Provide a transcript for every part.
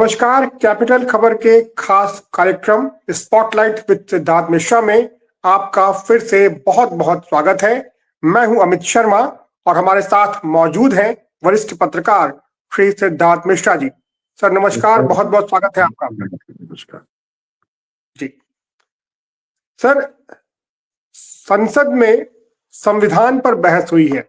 नमस्कार। कैपिटल खबर के खास कार्यक्रम स्पॉटलाइट विद सिद्धार्थ मिश्रा में आपका फिर से बहुत बहुत स्वागत है। मैं हूं अमित शर्मा और हमारे साथ मौजूद हैं वरिष्ठ पत्रकार श्री सिद्धार्थ मिश्रा जी। सर नमस्कार, बहुत बहुत स्वागत है आपका। नमस्कार जी सर, संसद में संविधान पर बहस हुई है।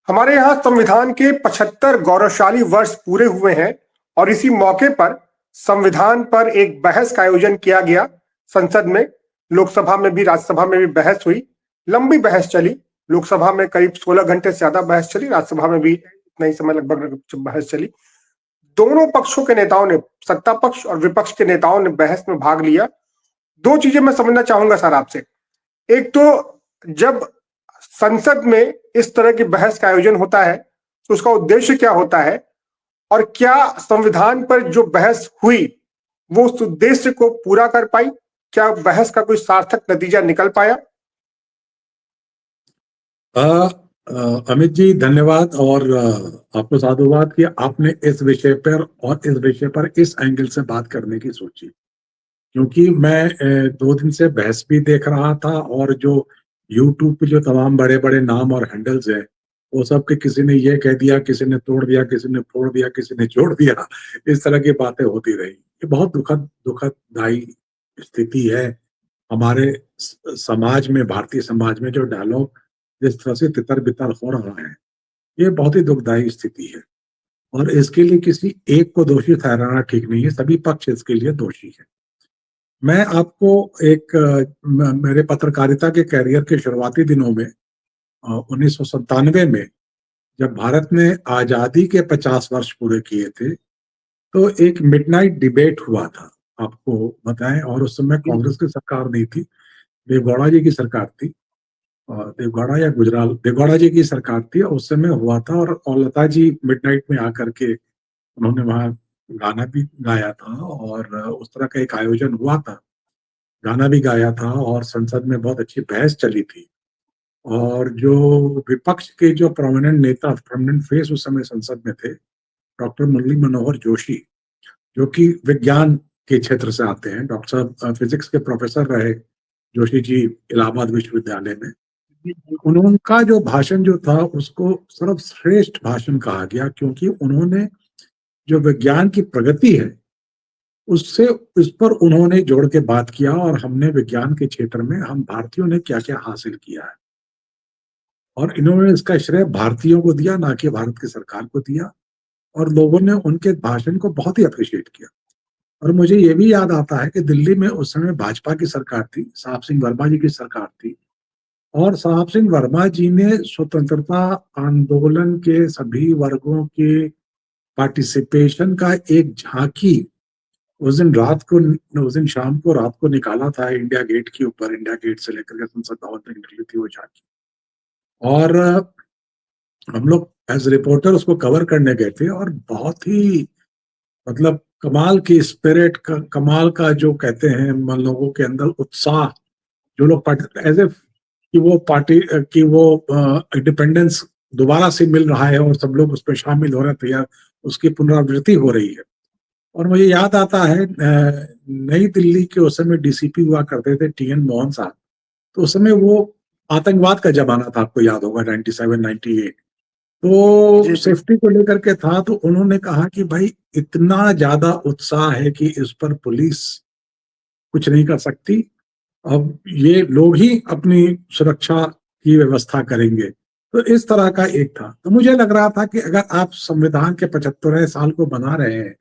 हमारे यहाँ संविधान के 75 गौरवशाली वर्ष पूरे हुए हैं और इसी मौके पर संविधान पर एक बहस का आयोजन किया गया। संसद में, लोकसभा में भी, राज्यसभा में भी बहस हुई। लंबी बहस चली। लोकसभा में करीब 16 घंटे से ज्यादा बहस चली, राज्यसभा में भी इतना ही समय लगभग बहस चली। दोनों पक्षों के नेताओं ने, सत्ता पक्ष और विपक्ष के नेताओं ने बहस में भाग लिया। दो चीजें मैं समझना चाहूंगा सर आपसे। एक तो जब संसद में इस तरह की बहस का आयोजन होता है तो उसका उद्देश्य क्या होता है, और क्या संविधान पर जो बहस हुई वो उस उद्देश्य को पूरा कर पाई? क्या बहस का कोई सार्थक नतीजा निकल पाया? अमित जी धन्यवाद, और आपको साधुवाद कि आपने इस विषय पर और इस विषय पर इस एंगल से बात करने की सोची, क्योंकि मैं 2 दिन से बहस भी देख रहा था और जो यूट्यूब पे जो तमाम बड़े बड़े नाम और हैंडल्स हैं वो सब के किसी ने ये कह दिया, किसी ने तोड़ दिया, किसी ने फोड़ दिया, किसी ने जोड़ दिया, इस तरह की बातें होती रही। ये बहुत दुखदाई स्थिति है हमारे समाज में, भारतीय समाज में जो डायलॉग जिस तरह से तितर बितर हो रहा है, ये बहुत ही दुखदाई स्थिति है। और इसके लिए किसी एक को दोषी ठहराना ठीक नहीं है, सभी पक्ष इसके लिए दोषी है। मैं आपको एक मेरे पत्रकारिता के कैरियर के शुरुआती दिनों में 1997 में जब भारत ने आजादी के 50 वर्ष पूरे किए थे, तो एक मिडनाइट डिबेट हुआ था, आपको बताएं। और उस समय कांग्रेस की सरकार नहीं थी, देवगौड़ा जी की सरकार थी। देवगौड़ा या गुजराल, देवगौड़ा जी की सरकार थी, उस समय हुआ था। और लता जी मिडनाइट में आकर के उन्होंने वहाँ गाना भी गाया था और उस तरह का एक आयोजन हुआ था, गाना भी गाया था और संसद में बहुत अच्छी बहस चली थी। और जो विपक्ष के जो प्रोमिनेंट नेता, प्रोमिनेंट फेस उस समय संसद में थे, डॉक्टर मुरली मनोहर जोशी, जो कि विज्ञान के क्षेत्र से आते हैं, डॉक्टर साहब फिजिक्स के प्रोफेसर रहे जोशी जी इलाहाबाद विश्वविद्यालय में। उनका जो भाषण जो था उसको सर्वश्रेष्ठ भाषण कहा गया, क्योंकि उन्होंने जो विज्ञान की प्रगति है उससे, उस पर उन्होंने जोड़ के बात किया और हमने विज्ञान के क्षेत्र में हम भारतीयों ने क्या क्या हासिल किया है। और इन्होंने इसका श्रेय भारतीयों को दिया, ना कि भारत की सरकार को दिया। और लोगों ने उनके भाषण को बहुत ही अप्रिशिएट किया। और मुझे ये भी याद आता है कि दिल्ली में उस समय भाजपा की सरकार थी, साहब सिंह वर्मा जी की सरकार थी। और साहब सिंह वर्मा जी ने स्वतंत्रता आंदोलन के सभी वर्गों के पार्टिसिपेशन का एक झांकी उस दिन शाम को, रात को निकाला था इंडिया गेट के ऊपर। इंडिया गेट से लेकर के संसद भवन तक निकली थी वो झांकी। और हम लोग एज रिपोर्टर उसको कवर करने गए थे और बहुत ही मतलब कमाल की स्पिरिट का, कमाल का जो कहते हैं लोगों के अंदर उत्साह, जो लोग एज एफ कि वो पार्टी कि वो इंडिपेंडेंस दोबारा से मिल रहा है और सब लोग उसमें शामिल हो रहे थे या उसकी पुनरावृत्ति हो रही है। और मुझे याद आता है नई दिल्ली के उस समय डीसीपी हुआ करते थे टीएन मोहन साहब। तो उस समय वो आतंकवाद का जमाना था, आपको याद होगा, 97 98। तो सेफ्टी को लेकर के था, तो उन्होंने कहा कि भाई इतना ज्यादा उत्साह है कि इस पर पुलिस कुछ नहीं कर सकती, अब ये लोग ही अपनी सुरक्षा की व्यवस्था करेंगे। तो इस तरह का एक था। तो मुझे लग रहा था कि अगर आप संविधान के 75वें साल को बना रहे हैं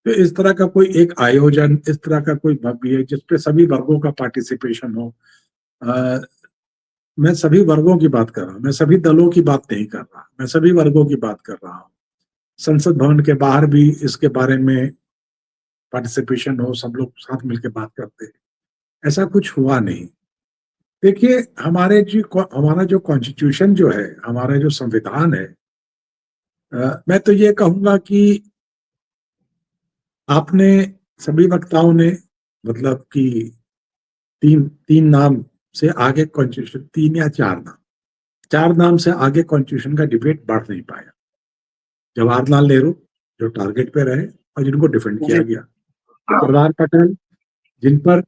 तो इस तरह का कोई एक आयोजन, इस तरह का कोई भव्य जिसपे सभी वर्गों का पार्टिसिपेशन हो। मैं सभी वर्गों की बात कर रहा हूँ, मैं सभी दलों की बात नहीं कर रहा, मैं सभी वर्गों की बात कर रहा हूँ। संसद भवन के बाहर भी इसके बारे में पार्टिसिपेशन हो, सब लोग साथ मिलकर बात करते हैं, ऐसा कुछ हुआ नहीं। देखिए, हमारा जो कॉन्स्टिट्यूशन जो है, हमारा जो संविधान है, मैं तो ये कहूंगा कि आपने सभी वक्ताओं ने मतलब कि तीन तीन नाम से आगे कॉन्स्टिट्यूशन, 3 या 4 नाम, 4 नाम से आगे कॉन्स्टिट्यूशन का डिबेट बढ़ नहीं पाया। जवाहरलाल नेहरू जो टारगेट पे रहे, और जिनको डिफेंड किया जी। गया। सरदार पटेल, जिन पर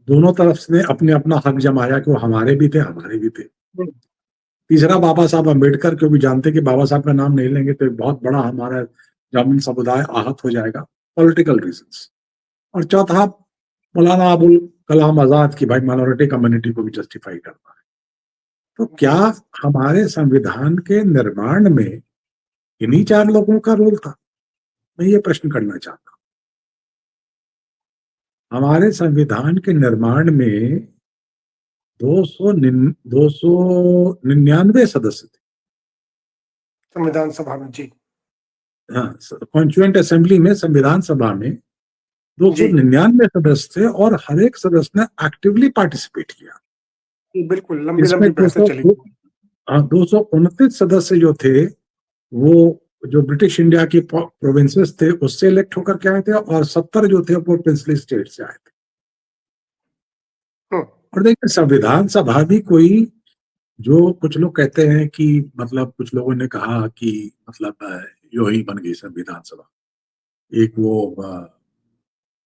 दोनों तरफ से अपने अपना हक जमाया कि वो हमारे भी थे, हमारे भी थे। तीसरा बाबा साहब अम्बेडकर, क्योंकि जानते कि बाबा साहब का नाम नहीं लेंगे तो एक बहुत बड़ा हमारा जामुन समुदाय आहत हो जाएगा, पॉलिटिकल रीजंस। और चौथा मौलाना अबुल कलाम आजाद की भाई माइनॉरिटी कम्युनिटी को भी जस्टिफाई करना है। तो क्या हमारे संविधान के निर्माण में इन्हीं 4 लोगों का रोल था? मैं ये प्रश्न करना चाहता हूं। हमारे संविधान के निर्माण में 299 सदस्य थे। संविधान सभा में। जी। हाँ, कॉन्स्टिट्यूएंट असेंबली में, संविधान सभा में जी 299 सदस्य थे और हर एक सदस्य ने एक्टिवली पार्टिसिपेट किया। बिल्कुल, लंबी इसमें लंबी बहसें चली। 229 सदस्य जो थे वो जो ब्रिटिश इंडिया की प्रोविंसेस थे उससे इलेक्ट होकर के आए थे, और 70 जो थे वो प्रिंसली स्टेट से आए थे। और देखिए, संविधान सभा भी कोई, जो कुछ लोग कहते हैं कि मतलब कुछ लोगों ने कहा कि मतलब यो ही बन गई संविधान सभा। एक वो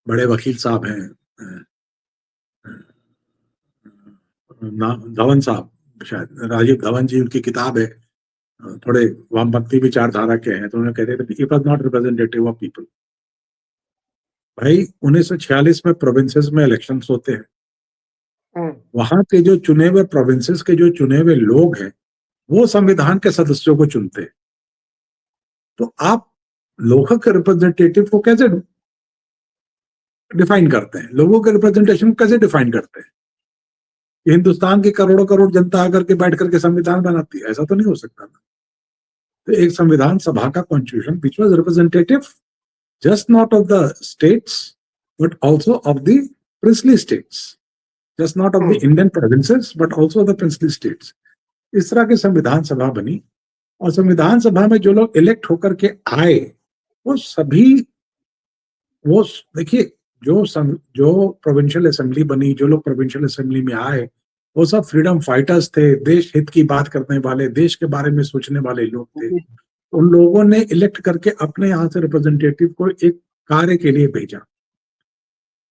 बड़े वकील साहब हैं, धवन साहब, शायद राजीव धवन जी, उनकी किताब है, थोड़े वामपंथी विचारधारा के हैं, तो उन्होंने कहते थे it was not representative of people. भाई 1946 में प्रोविंसेस में इलेक्शंस होते हैं, वहां के जो चुने हुए प्रोविंसेस के जो चुने हुए लोग हैं वो संविधान के सदस्यों को चुनते हैं। तो आप लोगों के रिप्रेजेंटेटिव को कैसे डिफाइन करते हैं? लोगों के रिप्रेजेंटेशन को कैसे डिफाइन करते हैं? हिंदुस्तान की करोड़ों करोड़ जनता आकर के बैठ करके संविधान बनाती है? ऐसा तो नहीं हो सकता ना। तो एक संविधान सभा का constitution which was representative just not of the states but also of the princely states, just not of the Indian provinces but also of the princely states। इस तरह की संविधान सभा बनी, और संविधान सभा में जो लोग इलेक्ट होकर के आए वो सभी, वो देखिए, जो प्रोविंशियल असेंबली बनी, जो लोग प्रोविंशियल असेंबली में आए वो सब फ्रीडम फाइटर्स थे, देश हित की बात करने वाले, देश के बारे में सोचने वाले लोग थे। उन लोगों ने इलेक्ट करके अपने यहाँ से रिप्रेजेंटेटिव को एक कार्य के लिए भेजा,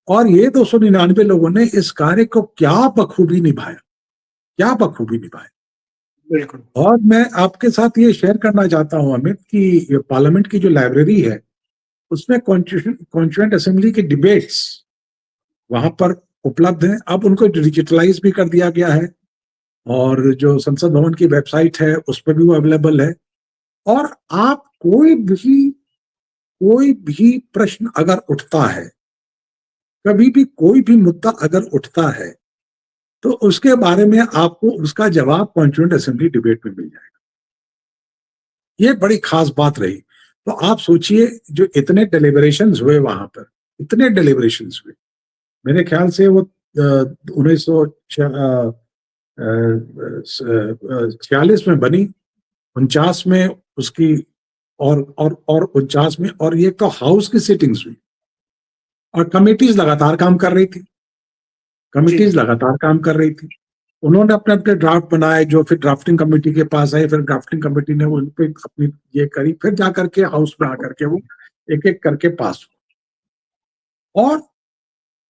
और ये 299 लोगों ने इस कार्य को क्या बखूबी निभाया, क्या बखूबी निभाया। बिल्कुल। और मैं आपके साथ ये शेयर करना चाहता हूं अमित कि पार्लियामेंट की जो लाइब्रेरी है उसमें कॉन्स्टिट्यूएंट असेंबली के डिबेट्स वहां पर उपलब्ध हैं। अब उनको डिजिटलाइज भी कर दिया गया है, और जो संसद भवन की वेबसाइट है उस पर भी वो अवेलेबल है। और आप कोई भी प्रश्न अगर उठता है, कभी भी कोई भी मुद्दा अगर उठता है, तो उसके बारे में आपको उसका जवाब कॉन्स्टिट्यूएंट असेंबली डिबेट में मिल जाएगा। ये बड़ी खास बात रही। तो आप सोचिए, जो इतने डेलिब्रेशंस हुए वहां पर, इतने डेलिब्रेशंस हुए, मेरे ख्याल से वो 1946 में बनी, 49 में उसकी, और 49 में, और ये तो हाउस की सिटिंग्स हुई, और कमेटीज लगातार काम कर रही थी, कमेटीज लगातार काम कर रही थी। उन्होंने अपने अपने ड्राफ्ट बनाए, जो फिर ड्राफ्टिंग कमेटी के पास आए, फिर ड्राफ्टिंग कमेटी ने उन पे अपनी ये करी, फिर जाकर के हाउस में आकर के वो एक एक करके पास हुआ। और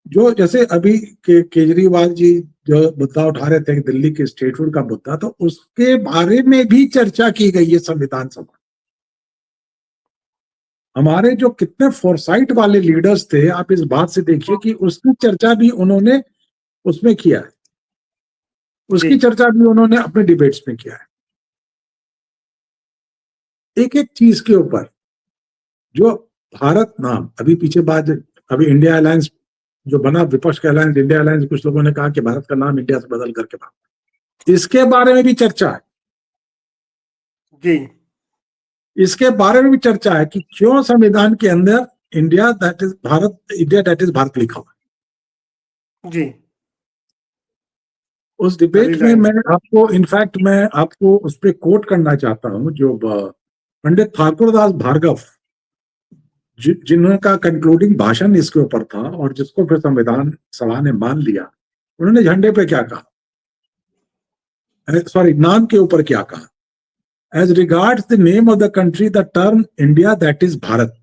जो जैसे अभी केजरीवाल जी जो मुद्दा उठा रहे थे दिल्ली के स्टेटहुड का मुद्दा, तो उसके बारे में भी चर्चा की गई है संविधान सभा। हमारे जो कितने फोरसाइट वाले लीडर्स थे, आप इस बात से देखिए कि उसकी चर्चा भी उन्होंने उसमें किया है, उसकी चर्चा भी उन्होंने अपने डिबेट्स में किया है। एक एक चीज के ऊपर, जो भारत नाम अभी पीछे बाद, अभी इंडिया अलायंस जो बना, विपक्ष का अलायंस, इंडिया अलायंस, कुछ लोगों ने कहा कि भारत का नाम इंडिया से बदल करके बना, इसके बारे में भी चर्चा है जी। इसके बारे में भी चर्चा है कि क्यों संविधान के अंदर India that is Bharat, India that is Bharat लिखा हुआ जी। उस डिबेट में मैं आपको उस पर कोट करना चाहता हूं, जो पंडित ठाकुरदास भार्गव, जिनका कंक्लूडिंग भाषण इसके ऊपर था और जिसको फिर संविधान सभा ने मान लिया, उन्होंने झंडे पे क्या कहा, सॉरी, नाम के ऊपर क्या कहा, as regards the name of the country the term India that is Bharat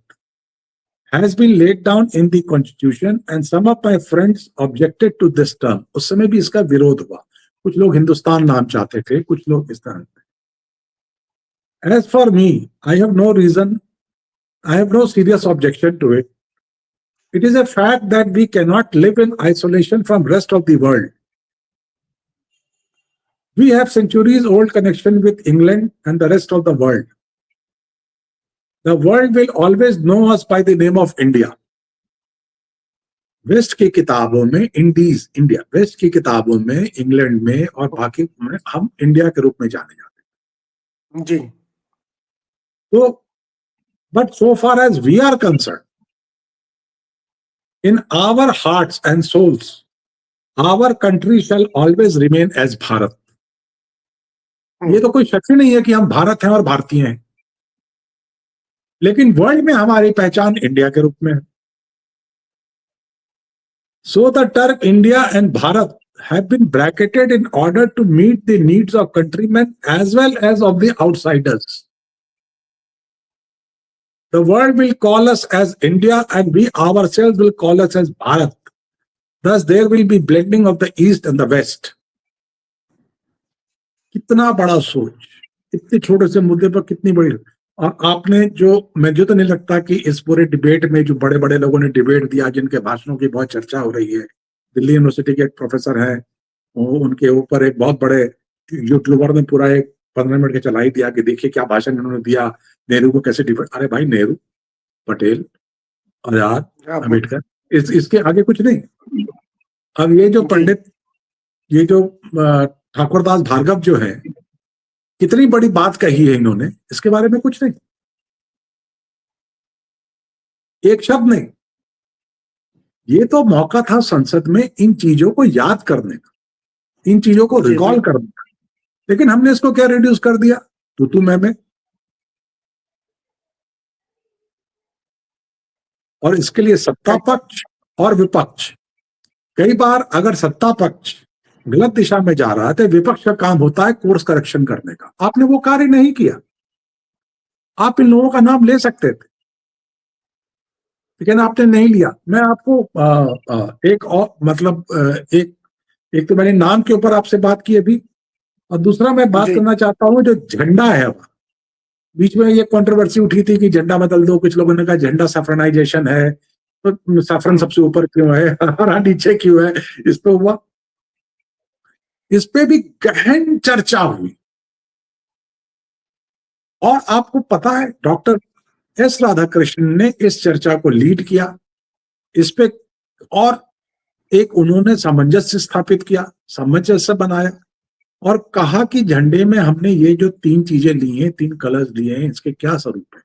has been laid down in the constitution and some of my friends objected to this term. उस समय भी इसका विरोध हुआ, कुछ लोग हिंदुस्तान नाम चाहते थे, कुछ लोग इस तरह। As for me, I have no serious objection to it. It is a fact that we cannot live in isolation from rest of the world. We have centuries old connection with England and the rest of the world. The world will always know us by the name of India. West की किताबों में India, waste की किताबों में England में और बाकी में हम इंडिया के रूप में जाने जाते हैं। जी। तो but so far as we are concerned, in our hearts and souls, our country shall always remain as Bharat. ये तो कोई शक ही नहीं है कि हम भारत हैं और भारतीय हैं, लेकिन वर्ल्ड में हमारी पहचान इंडिया के रूप में है। So the term India and Bharat have been bracketed in order to meet the needs of countrymen as well as of the outsiders. The world will call us as India and we ourselves will call us as Bharat. Thus there will be blending of the East and the West. कितना बड़ा सोच, इतने छोटे से मुद्दे पर कितनी बड़ी। और आपने जो, मुझे तो नहीं लगता कि इस पूरे डिबेट में जो बड़े बड़े लोगों ने डिबेट दिया, जिनके भाषणों की बहुत चर्चा हो रही है, दिल्ली यूनिवर्सिटी के एक प्रोफेसर हैं, उनके ऊपर एक बहुत बड़े यूट्यूबर ने पूरा एक 15 मिनट का चला ही दिया कि देखिए क्या भाषण उन्होंने दिया, नेहरू को कैसे डिबेट। अरे भाई, नेहरू, पटेल, आजाद, अम्बेडकर, इसके आगे कुछ नहीं। अब ये जो पंडित, ये जो ठाकुरदास भार्गव जो है, कितनी बड़ी बात कही है इन्होंने, इसके बारे में कुछ नहीं, एक शब्द नहीं। ये तो मौका था संसद में इन चीजों को याद करने का, इन चीजों को रिकॉल करने का, लेकिन हमने इसको क्या रिड्यूस कर दिया, तू मैं। और इसके लिए सत्ता पक्ष और विपक्ष, कई बार अगर सत्ता पक्ष गलत दिशा में जा रहा है तो विपक्ष का काम होता है कोर्स करेक्शन करने का। आपने वो कार्य नहीं किया। आप इन लोगों का नाम ले सकते थे, लेकिन आपने नहीं लिया। मैं आपको एक और मतलब एक तो मैंने नाम के ऊपर आपसे बात की अभी, और दूसरा मैं बात करना चाहता हूँ जो झंडा है। बीच में ये कंट्रोवर्सी उठी थी कि झंडा बदल दो, कुछ लोगों ने कहा झंडा सैफ्रनाइजेशन है, तो सैफरन सबसे ऊपर क्यों है, हरा नीचे क्यों है, इस पे हुआ, इस पे भी गहन चर्चा हुई। और आपको पता है डॉक्टर एस राधाकृष्णन ने इस चर्चा को लीड किया इस पे, और एक उन्होंने सामंजस्य स्थापित किया, सामंजस्य बनाया और कहा कि झंडे में हमने ये जो 3 चीजें ली हैं, 3 कलर्स लिए हैं, इसके क्या स्वरूप है,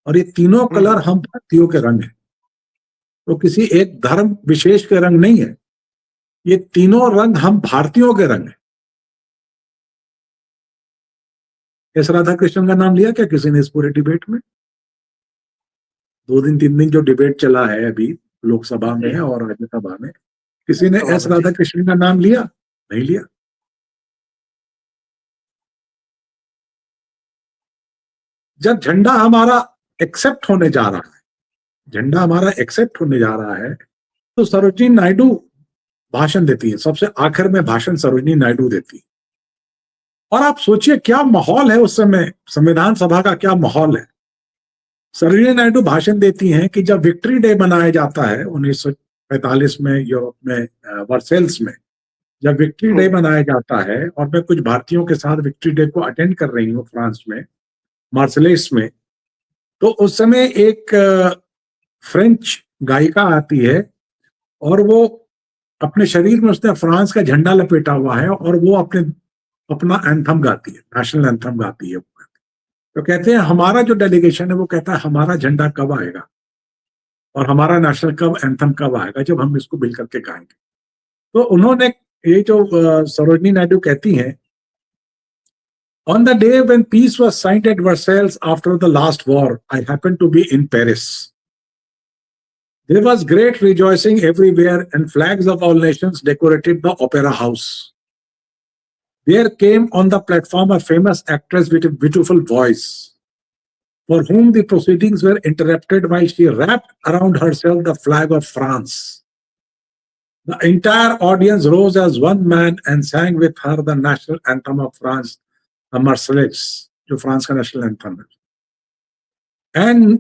और ये तीनों कलर हम भारतीयों के रंग हैं, तो किसी एक धर्म विशेष के रंग नहीं है, ये तीनों रंग हम भारतीयों के रंग हैं। एस राधाकृष्णन का नाम लिया क्या किसी ने इस पूरे डिबेट में? 2 दिन 3 दिन जो डिबेट चला है अभी लोकसभा में और राज्यसभा में, किसी ने एस राधाकृष्णन का नाम लिया? नहीं लिया। जब झंडा हमारा एक्सेप्ट होने जा रहा है, झंडा हमारा एक्सेप्ट होने जा रहा है, तो सरोजिनी नायडू भाषण देती है, सबसे आखिर में भाषण सरोजिनी नायडू देती है। और आप सोचिए क्या माहौल है उस समय, संविधान सभा का क्या माहौल है। सरोजिनी नायडू भाषण देती हैं कि जब विक्ट्री डे मनाया जाता है 1945 में यूरोप में वर्सेल्स में, जब विक्ट्री डे मनाया जाता है, और मैं कुछ भारतीयों के साथ विक्ट्री डे को अटेंड कर रही हूँ फ्रांस में, मार्सेलेस में, तो उस समय एक फ्रेंच गायिका आती है और वो अपने शरीर में उसने फ्रांस का झंडा लपेटा हुआ है और वो अपना एंथम गाती है, नेशनल एंथम गाती है। तो कहते हैं हमारा जो डेलीगेशन है वो कहता है हमारा झंडा कब आएगा और हमारा नेशनल एंथम कब आएगा, जब हम इसको मिल करके गाएंगे। तो उन्होंने ये जो सरोजिनी नायडू कहती हैं, On the day when peace was signed at Versailles after the last war, I happened to be in Paris. There was great rejoicing everywhere and flags of all nations decorated the opera house. There came on the platform a famous actress with a beautiful voice. for whom the proceedings were interrupted while she wrapped around herself the flag of France. The entire audience rose as one man and sang with her the national anthem of France, the Marseillaise, जो France का national anthem है. And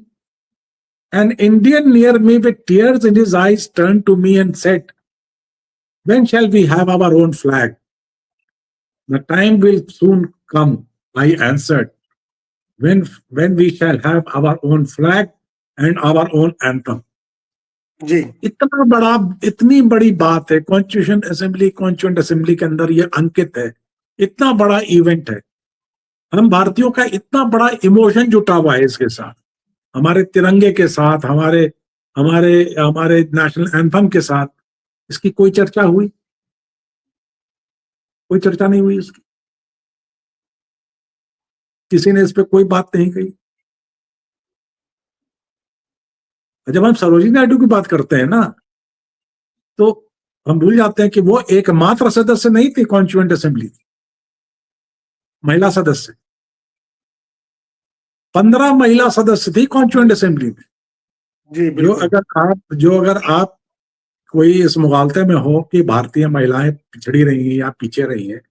an Indian near me with tears in his eyes turned to me and said, "When shall we have our own flag?" "The time will soon come," I answered, when we shall have our own flag and our own anthem. जी इतना बड़ा, इतनी बड़ी बात है, constituent assembly के अंदर ये अंकित है, इतना बड़ा इवेंट है, हम भारतीयों का इतना बड़ा इमोशन जुटा हुआ है इसके साथ, हमारे तिरंगे के साथ, हमारे हमारे हमारे नेशनल एंथम के साथ. इसकी कोई चर्चा हुई? कोई चर्चा नहीं हुई इसकी. किसी ने इस पे कोई बात नहीं कही. जब हम सरोजिनी नायडू की बात करते हैं ना, तो हम भूल जाते हैं कि वो एकमात्र सदस्य नहीं थी कॉन्स्टिट्यूएंट असेंबली की, महिला सदस्य. 15 महिला सदस्य थी कॉन्स्टिट्यूएंट असेंबली में. जी जो बिल्कुल. अगर आप कोई इस मुगालते में हो कि भारतीय महिलाएं पिछड़ी रही हैं या पीछे रही हैं,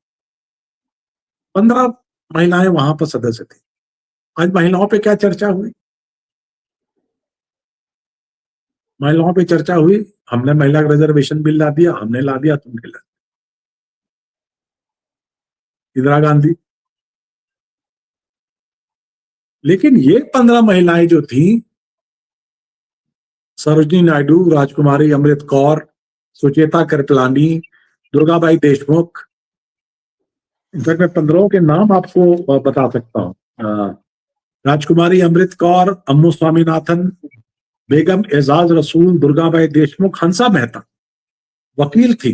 15 महिलाएं वहां पर सदस्य थी. आज महिलाओं पे क्या चर्चा हुई? महिलाओं पे चर्चा हुई, हमने महिला रिजर्वेशन बिल ला दिया, हमने ला दिया, तुमने ला दिया. इंदिरा गांधी. लेकिन ये 15 महिलाएं जो थी, सरोजिनी नायडू, राजकुमारी अमृत कौर, सुचेता कृपलानी, दुर्गाबाई देशमुख, इनफैक्ट मैं 15 के नाम आपको बता सकता हूँ. राजकुमारी अमृत कौर, अम्मू स्वामीनाथन, बेगम एजाज रसूल, दुर्गाबाई देशमुख, हंसा मेहता वकील थी,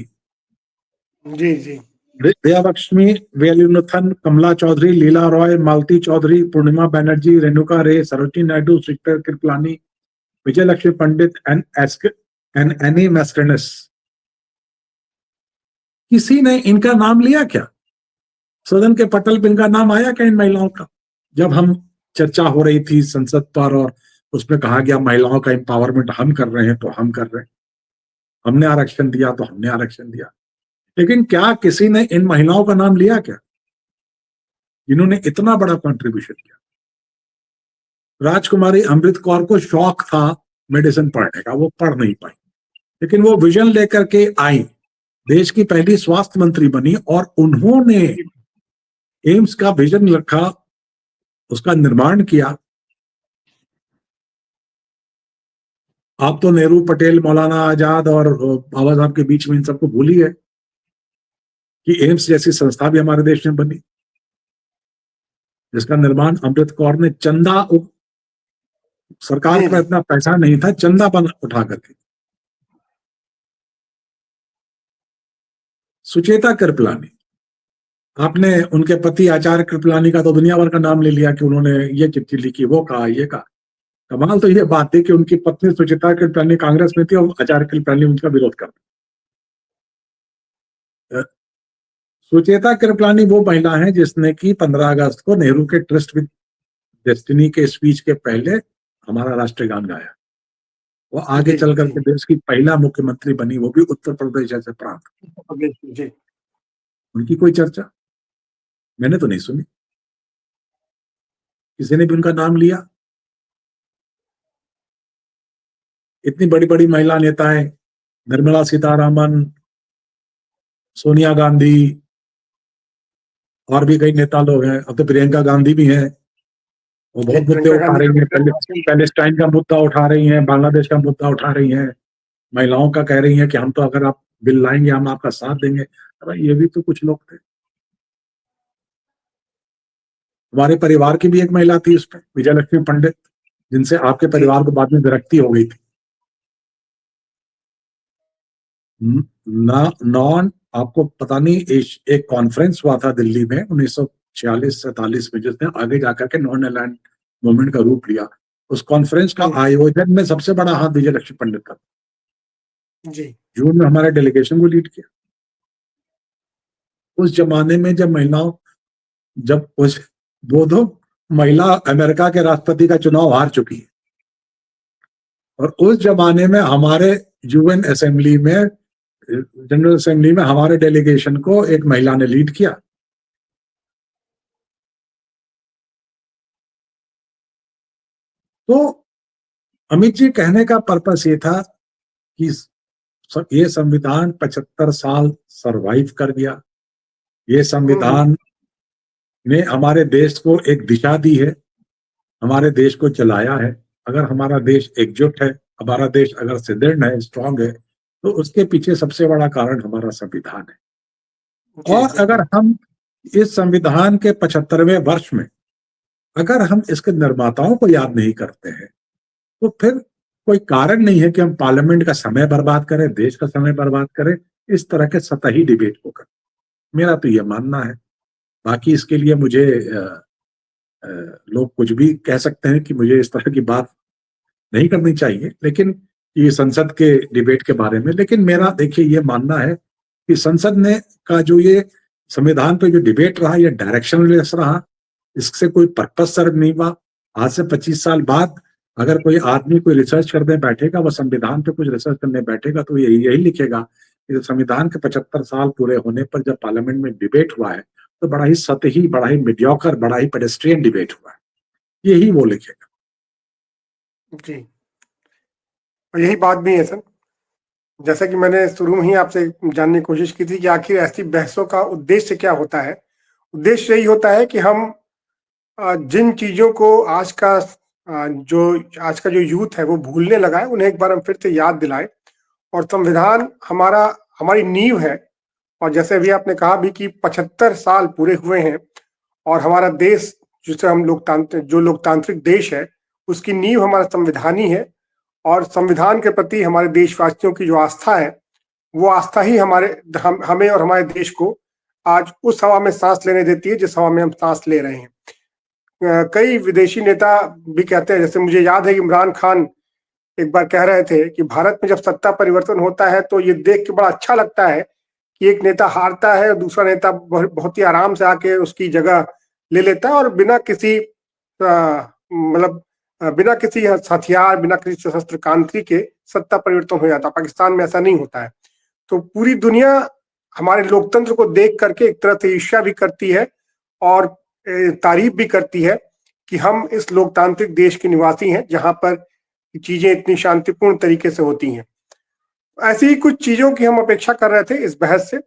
जी जी दयालक्ष्मी वेलुनाथन, कमला चौधरी, लीला रॉय, मालती चौधरी, पूर्णिमा बनर्जी, रेणुका रे, सरोजिनी नायडू, सुचेता कृपलानी, विजय लक्ष्मी पंडित एंड एनी मैस्ट्रेनस. किसी ने इनका नाम लिया क्या? सदन के पटल पे इनका नाम आया क्या इन महिलाओं का? जब हम चर्चा हो रही थी संसद पर और उसमें कहा गया महिलाओं का एम्पावरमेंट हम कर रहे हैं, तो हम कर रहे हैं, हमने आरक्षण दिया तो हमने आरक्षण दिया. लेकिन क्या किसी ने इन महिलाओं का नाम लिया क्या, जिन्होंने इतना बड़ा कंट्रीब्यूशन किया? राजकुमारी अमृत कौर को शौक था मेडिसिन पढ़ने का, वो पढ़ नहीं पाई, लेकिन वो विजन लेकर के आई, देश की पहली स्वास्थ्य मंत्री बनी और उन्होंने एम्स का विजन रखा, उसका निर्माण किया. आप तो नेहरू, पटेल, मौलाना आजाद और बाबा साहब के बीच में इन सबको भूल ही है कि एम्स जैसी संस्था भी हमारे देश में बनी, जिसका निर्माण अमृत कौर ने चंदा, सरकार के पास इतना पैसा नहीं था, चंदा उठा करके. सुचेता कृपलानी, आपने उनके पति आचार्य कृपलानी का तो दुनिया भर का नाम ले लिया कि उन्होंने ये चिट्ठी लिखी, वो कहा, ये कहा. कमाल तो ये बात थी कि उनकी पत्नी सुचेता कृपलानी कांग्रेस में थी और आचार्य कृपलानी उनका विरोध करते. सुचेता कृपलानी वो महिला है जिसने कि 15 अगस्त को नेहरू के ट्रस्ट विद डेस्टिनी के स्पीच के पहले हमारा राष्ट्रीय गान गाया. वो आगे चल करके देश की पहला मुख्यमंत्री बनी, वो भी उत्तर प्रदेश जैसे प्रांत. जी उनकी कोई चर्चा मैंने तो नहीं सुनी, किसी ने भी उनका नाम लिया? इतनी बड़ी बड़ी महिला नेताएं, निर्मला सीतारामन, सोनिया गांधी और भी कई नेता लोग हैं, अब तो प्रियंका गांधी भी हैं, वो बहुत मुद्दे उठा रही हैं, पैलेस्टाइन का मुद्दा उठा रही हैं, बांग्लादेश का मुद्दा उठा रही हैं, महिलाओं का कह रही हैं कि हम तो अगर आप बिल लाएंगे हम आपका साथ देंगे. अरे ये भी तो कुछ लोग थे. हमारे परिवार की भी एक महिला थी उसमें, विजय लक्ष्मी पंडित, जिनसे आपके परिवार को बाद में विरक्ति हो गई थी. नॉन आपको पता नहीं, एक कॉन्फ्रेंस हुआ था दिल्ली में 1946-47 में, जिसने आगे जाकर के नॉन अलाइंड मूवमेंट का रूप लिया. उस कॉन्फ्रेंस का आयोजन में सबसे बड़ा हाथ विजय लक्ष्मी पंडित का. जी जून में हमारे डेलीगेशन को लीड किया. उस जमाने में जब महिलाओं, जब उस दो महिला अमेरिका के राष्ट्रपति का चुनाव हार चुकी है, और उस जमाने में हमारे यूएन असेंबली में, जनरल असेंबली में हमारे डेलीगेशन को एक महिला ने लीड किया। तो अमित जी, कहने का पर्पस ये था कि ये संविधान 75 साल सरवाइव कर गया। ये संविधान ने हमारे देश को एक दिशा दी है, हमारे देश को चलाया है। अगर हमारा देश एकजुट है, हमारा देश अगर सुदृढ़ है, स्ट्रांग है, तो उसके पीछे सबसे बड़ा कारण हमारा संविधान है। और अगर हम इस संविधान के 75वें वर्ष में अगर हम इसके निर्माताओं को याद नहीं करते हैं, तो फिर कोई कारण नहीं है कि हम पार्लियामेंट का समय बर्बाद करें, देश का समय बर्बाद करें इस तरह के सतही डिबेट को कर। मेरा तो ये मानना है। बाकी इसके लिए मुझे लोग कुछ भी कह सकते हैं कि मुझे इस तरह की बात नहीं करनी चाहिए, लेकिन ये संसद के डिबेट के बारे में। लेकिन मेरा देखिए ये मानना है कि संसद ने का जो ये संविधान पे जो डिबेट रहा, ये डायरेक्शनलेस रहा, इससे कोई पर्पस सर्व नहीं हुआ। आज से 25 साल बाद अगर कोई आदमी कोई रिसर्च करने बैठेगा, वह संविधान पे कुछ रिसर्च करने बैठेगा, तो यही लिखेगा कि संविधान के 75 साल पूरे होने पर जब पार्लियामेंट में डिबेट हुआ है, तो बड़ा ही सतही, बड़ा ही मीडियोकर, बड़ा ही पेडेस्ट्रियन डिबेट हुआ है, यही वो लिखेगा। जी, और यही बात भी है सर। जैसा कि मैंने शुरू में ही आपसे जानने की कोशिश की थी कि आखिर ऐसी बहसों का उद्देश्य क्या होता है। उद्देश्य यही होता है कि हम जिन चीज़ों को आज का जो यूथ है वो भूलने लगा है, उन्हें एक बार हम फिर से याद दिलाएं। और संविधान हमारी नींव है। और जैसे अभी आपने कहा भी कि 75 साल पूरे हुए हैं, और हमारा देश जिसे हम लोकतांत्रिक देश है, उसकी नींव हमारा संविधान ही है। और संविधान के प्रति हमारे देशवासियों की जो आस्था है, वो आस्था ही हमें और हमारे देश को आज उस हवा में सांस लेने देती है जिस हवा में हम सांस ले रहे हैं। कई विदेशी नेता भी कहते हैं, जैसे मुझे याद है कि इमरान खान एक बार कह रहे थे कि भारत में जब सत्ता परिवर्तन होता है तो ये देख के बड़ा अच्छा लगता है कि एक नेता हारता है और दूसरा नेता बहुत ही आराम से आके उसकी जगह ले लेता है, और बिना किसी बिना किसी हथियार, बिना किसी सशस्त्र क्रांति के सत्ता परिवर्तन हो जाता। पाकिस्तान में ऐसा नहीं होता है। तो पूरी दुनिया हमारे लोकतंत्र को देख करके एक तरह से ईर्ष्या भी करती है और तारीफ भी करती है कि हम इस लोकतांत्रिक देश के निवासी हैं जहां पर चीजें इतनी शांतिपूर्ण तरीके से होती हैं। ऐसी ही कुछ चीजों की हम अपेक्षा कर रहे थे इस बहस से,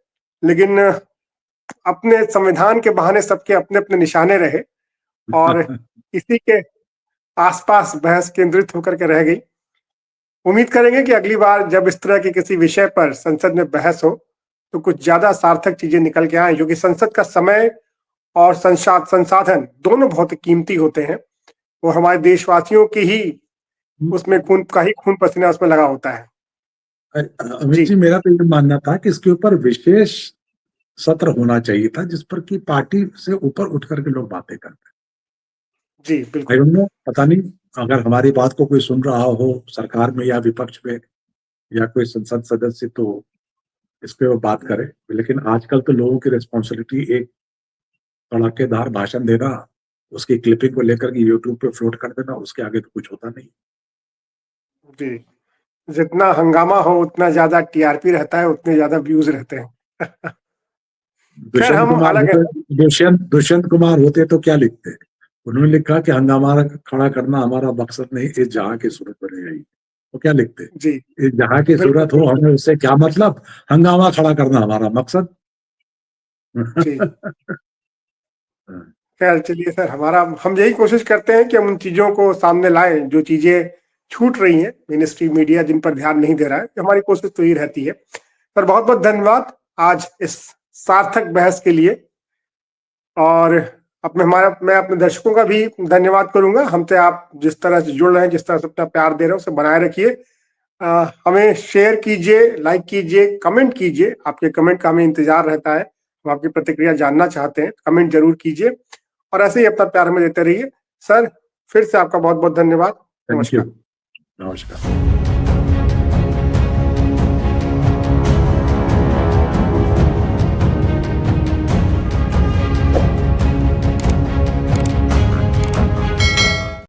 लेकिन अपने संविधान के बहाने सबके अपने अपने निशाने रहे और इसी के आसपास बहस केंद्रित होकर के रह गई। उम्मीद करेंगे कि अगली बार जब इस तरह के किसी विषय पर संसद में बहस हो तो कुछ ज्यादा सार्थक चीजें निकल के आए, क्योंकि संसद का समय और संसाधन दोनों बहुत कीमती होते हैं। वो हमारे देशवासियों की ही उसमें खून पसीना उसमें लगा होता है। अमित जी, मेरा तो ये मानना था कि इसके ऊपर विशेष सत्र होना चाहिए था जिस पर कि पार्टी से ऊपर उठ करके लोग बातें करते। जी बिल्कुल। पता नहीं अगर हमारी बात को कोई सुन रहा हो सरकार में या विपक्ष में या कोई संसद सदस्य, तो इस पे वो बात करे। लेकिन आजकल तो लोगों की रिस्पॉन्सिबिलिटी एक तड़ाकेदार भाषण देना, उसकी क्लिपिंग को लेकर के यूट्यूब पे फ्लोट कर देना, उसके आगे तो कुछ होता नहीं। जी, जितना हंगामा हो उतना ज्यादा टीआरपी रहता है, उतने ज्यादा व्यूज रहते हैं। दुष्यंत कुमार होते तो क्या लिखते? उन्होंने लिखा कि हंगामा खड़ा करना हमारा मकसद नहीं, इस जहां की सूरत बनी रही। तो क्या लिखते? जी, इस जहां की सूरत हो, हमें उससे क्या मतलब, हंगामा खड़ा करना हमारा मकसद। जी। खैर चलिए सर, हम यही कोशिश करते हैं कि हम उन चीजों को सामने लाएं जो चीजें छूट रही हैं, मिनिस्ट्री मीडिया जिन पर ध्यान नहीं दे रहा है। हमारी कोशिश तो यही रहती है। सर बहुत बहुत धन्यवाद आज इस सार्थक बहस के लिए। और मैं अपने दर्शकों का भी धन्यवाद करूंगा। हमसे आप जिस तरह से जुड़ रहे हैं, जिस तरह से अपना प्यार दे रहे हैं, उसे बनाए रखिए। हमें शेयर कीजिए, लाइक कीजिए, कमेंट कीजिए। आपके कमेंट का हमें इंतजार रहता है, हम आपकी प्रतिक्रिया जानना चाहते हैं। कमेंट जरूर कीजिए और ऐसे ही अपना प्यार हमें देते रहिए। सर फिर से आपका बहुत बहुत धन्यवाद। Thank you. नमस्कार। नमस्कार।